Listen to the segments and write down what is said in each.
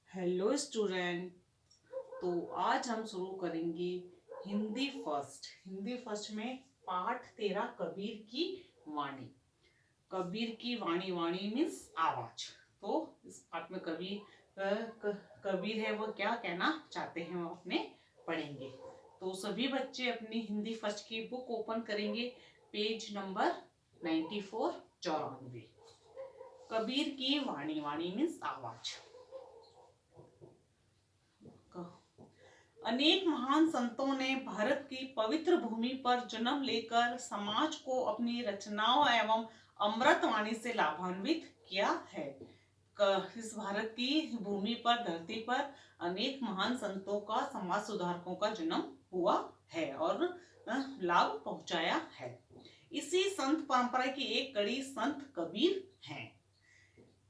Hello student. तो आज हम शुरू करेंगे हिंदी फर्स्ट में पाठ 13 कबीर की वाणी। कबीर की वाणी, वाणी मीन्स आवाज। तो इस पाठ में कबीर है, वो क्या कहना चाहते हैं वो अपने पढ़ेंगे। तो सभी बच्चे अपनी हिंदी फर्स्ट की बुक ओपन करेंगे, पेज नंबर 94, 94। कबीर की वाणी, वाणी मीन्स आवाज। अनेक महान संतों ने भारत की पवित्र भूमि पर जन्म लेकर समाज को अपनी रचनाओं एवं अमृत वाणी से लाभान्वित किया है। इस भारत की भूमि पर, धरती पर अनेक महान संतों का, समाज सुधारकों का जन्म हुआ है और लाभ पहुंचाया है। इसी संत परंपरा की एक कड़ी संत कबीर हैं,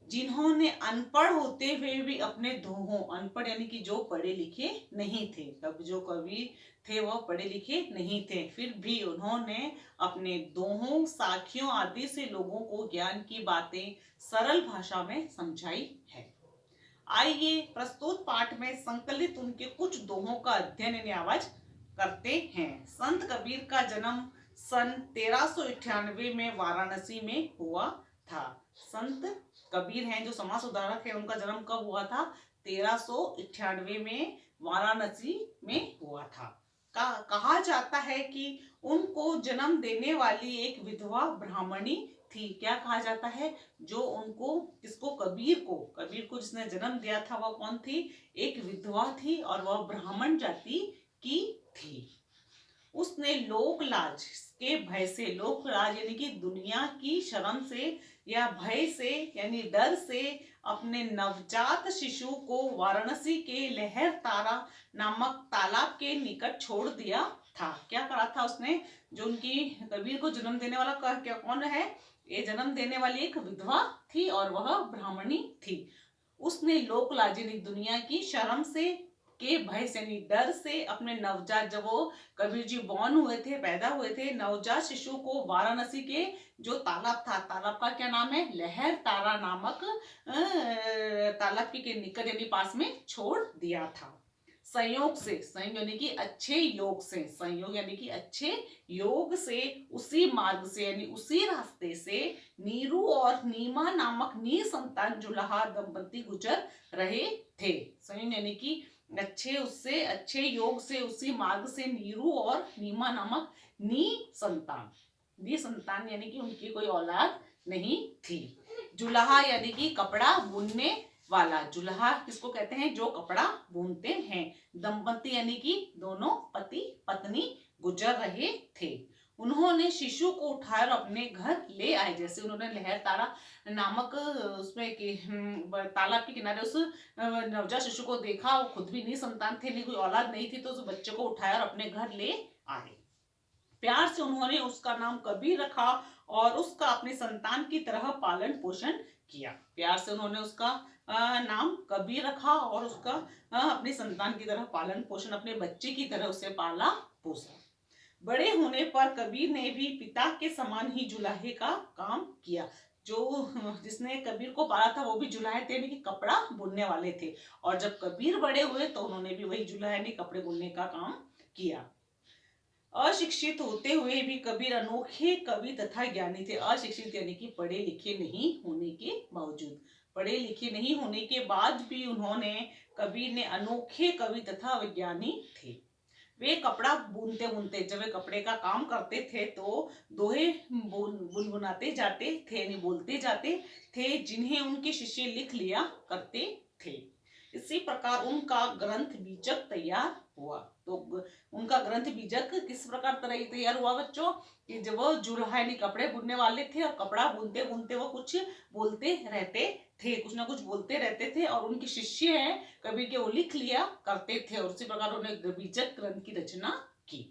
जिन्होंने अनपढ़ होते हुए भी अपने दोहों, अनपढ़ यानी कि जो पढ़े लिखे नहीं थे, तब जो कवि थे वह पढ़े लिखे नहीं थे, फिर भी उन्होंने अपने दोहों, साखियों आदि से लोगों को ज्ञान की बातें सरल भाषा में समझाई है। आइए प्रस्तुत पाठ में संकलित उनके कुछ दोहों का अध्ययन यानी आवाज करते हैं। संत कबीर का जन्म सन 1398 में वाराणसी में हुआ था। संत कबीर हैं जो समाज सुधारक है, उनका जन्म कब हुआ था? 1398 में वाराणसी में हुआ था। कहा जाता है कि उनको जन्म देने वाली एक विधवा ब्राह्मणी थी। क्या कहा जाता है? जो उनको, किसको? कबीर को जिसने जन्म दिया था वह कौन थी? एक विधवा थी और वह ब्राह्मण जाति की थी। उसने लोक लाज के भय से, लोक लाज यानी कि दुनिया की शर्म से या भय से यानी डर से, अपने नवजात शिशु को वाराणसी के लहर तारा नामक तालाब के निकट छोड़ दिया था। क्या करा था उसने? जो उनकी कबीर को जन्म देने वाला क्या कौन है? ये जन्म देने वाली एक विधवा थी और वह ब्राह्मणी थी। उसने लोक लाज यानी दुनिया की शर्म से, के भय से यानी डर से, अपने नवजात, जब वो कबीर जी बॉर्न हुए थे, पैदा हुए थे, नवजात शिशु को वाराणसी के जो तालाब था, तालाब का क्या नाम है? लहर तारा नामक तालाब के निकट यानी पास में छोड़ दिया था। संयोग से, संयोग यानी कि अच्छे योग से, संयोग यानी कि अच्छे योग से, उसी मार्ग से यानी उसी रास्ते से नीरू और नीमा नामक निसंतान जुलाहा दंपति गुजर रहे थे। संयोग यानी कि अच्छे, उससे अच्छे योग से, उसी मार्ग से नीरू और नीमा नामक निसंतान यानी कि उनकी कोई औलाद नहीं थी। जुलाहा यानी कि कपड़ा बुनने वाला। जुलाहा किसको कहते हैं? जो कपड़ा बुनते हैं। दंपति यानी कि दोनों पति पत्नी गुजर रहे थे। उन्होंने शिशु को उठाया और अपने घर ले आए। जैसे उन्होंने लहर तारा नामक उसमें तालाब के किनारे उस नवजात शिशु को देखा, वो खुद भी निसंतान थे, कोई औलाद नहीं थी, तो उस बच्चे को उठाया और अपने घर ले आए। प्यार से उन्होंने उसका नाम कबीर रखा और उसका अपनी संतान की तरह पालन पोषण किया। प्यार से उन्होंने उसका नाम कबीर रखा और उसका अपनी संतान की तरह पालन पोषण, अपने बच्चे की तरह उसे पाला पोसा। बड़े होने पर कबीर ने भी पिता के समान ही जुलाहे का काम किया। जो जिसने कबीर को पाला था वो भी जुलाहे थे, यानी कि कपड़ा बुनने वाले थे। और जब कबीर बड़े हुए तो उन्होंने भी वही जुलाहे यानी कपड़े बुनने का काम किया। अशिक्षित होते हुए भी कबीर अनोखे कवि तथा ज्ञानी थे। अशिक्षित यानी कि पढ़े लिखे नहीं होने के बावजूद, पढ़े लिखे नहीं होने के बाद भी उन्होंने, कबीर ने अनोखे कवि तथा विज्ञानी थे। वे कपड़ा बुनते बुनते, जब वे कपड़े का काम करते थे तो दोहे बुनबुनाते जाते थे यानी बोलते जाते थे, जिन्हें उनके शिष्य लिख लिया करते थे। इसी प्रकार उनका ग्रंथ बीजक तैयार हुआ। तो उनका ग्रंथ बीजक किस प्रकार तैयार हुआ बच्चों? कि जब वो जुलाहा यानी कपड़े बुनने वाले थे और कपड़ा बुनते बुनते वो कुछ बोलते रहते थे, कुछ ना कुछ बोलते रहते थे, और उनके शिष्य हैं कबीर के, वो लिख लिया करते थे और उसी प्रकार उन्होंने बीजक ग्रंथ की रचना की।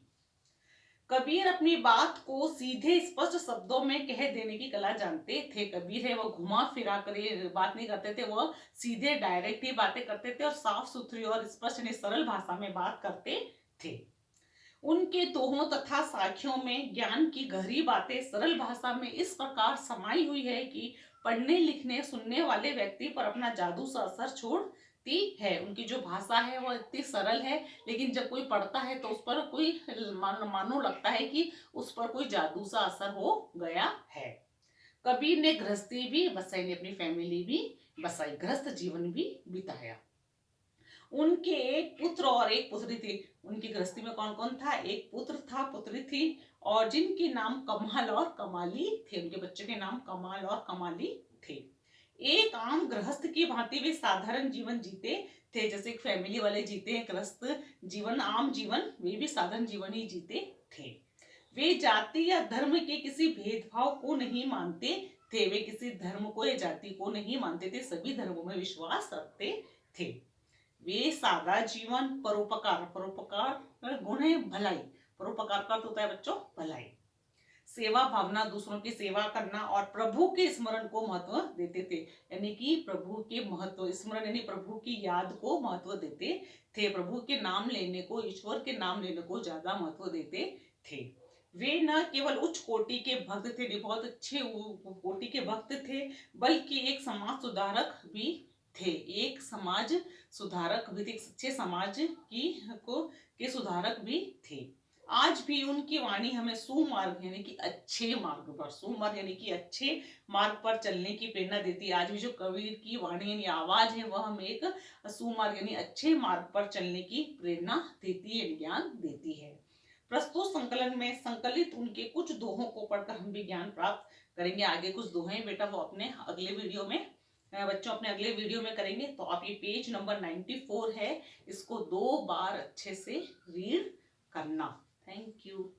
कबीर अपनी बात को सीधे स्पष्ट शब्दों में कह देने की कला जानते थे। कबीर है वो घुमा फिरा कर बात नहीं करते थे, वो सीधे डायरेक्ट ही बातें करते थे और साफ सुथरी और स्पष्ट यानी सरल भाषा में बात करते थे। उनके दोहों तथा साखियों में ज्ञान की गहरी बातें सरल भाषा में इस प्रकार समाई हुई है कि पढ़ने लिखने सुनने वाले व्यक्ति पर अपना जादू सा असर छोड़ व्यक्ति है, उनकी जो भाषा है वो इतनी सरल है, लेकिन जब कोई पढ़ता है तो उस पर कोई मानो लगता है कि उस पर कोई जादू सा असर हो गया है। कबीर ने गृहस्थी भी बसाई, ने अपनी फैमिली भी बसाई, गृहस्थ जीवन भी बिताया। उनके एक पुत्र और एक पुत्री थी। उनकी गृहस्थी में कौन कौन था? एक पुत्र था, पुत्री थी, और जिनके नाम कमाल और कमाली थे। उनके बच्चे के नाम कमाल और कमाली थे। एक आम गृहस्थ की भांति वे साधारण जीवन जीते थे, जैसे एक फैमिली वाले जीते हैं गृहस्थ जीवन, आम जीवन, वे भी साधारण जीवन ही जीते थे। वे जाति या धर्म के किसी भेदभाव को नहीं मानते थे। वे किसी धर्म को या जाति को नहीं मानते थे, सभी धर्मों में विश्वास रखते थे। वे सादा जीवन, परोपकार, परोपकार गुण है भलाई, परोपकार का होता है बच्चों भलाई, सेवा भावना, दूसरों की सेवा करना, और प्रभु के स्मरण को महत्व देते थे। यानी कि प्रभु के महत्व, स्मरण यानी प्रभु की याद को महत्व देते थे। प्रभु के नाम लेने को, ईश्वर के नाम लेने को ज्यादा महत्व देते थे। वे न केवल उच्च कोटि के भक्त थे, बहुत अच्छे कोटि के भक्त थे, बल्कि एक समाज सुधारक भी थे। एक समाज सुधारक भी थे, एक सच्चे समाज के सुधारक भी थे। आज भी उनकी वाणी हमें सुमार्ग यानी कि अच्छे मार्ग पर, सुमार्ग यानी कि अच्छे मार्ग पर चलने की प्रेरणा देती है। आज भी जो कबीर की वाणी यानी आवाज है वह हमें एक सुमार्ग यानी अच्छे मार्ग पर चलने की प्रेरणा देती है, ज्ञान देती है। प्रस्तुत संकलन में संकलित उनके कुछ दोहों को पढ़कर हम भी ज्ञान प्राप्त करेंगे। आगे कुछ दोहे बेटा वो अपने अगले वीडियो में बच्चों अपने अगले वीडियो में करेंगे। तो आप ये पेज नंबर 94 है, इसको 2 बार अच्छे से रीड करना। Thank you.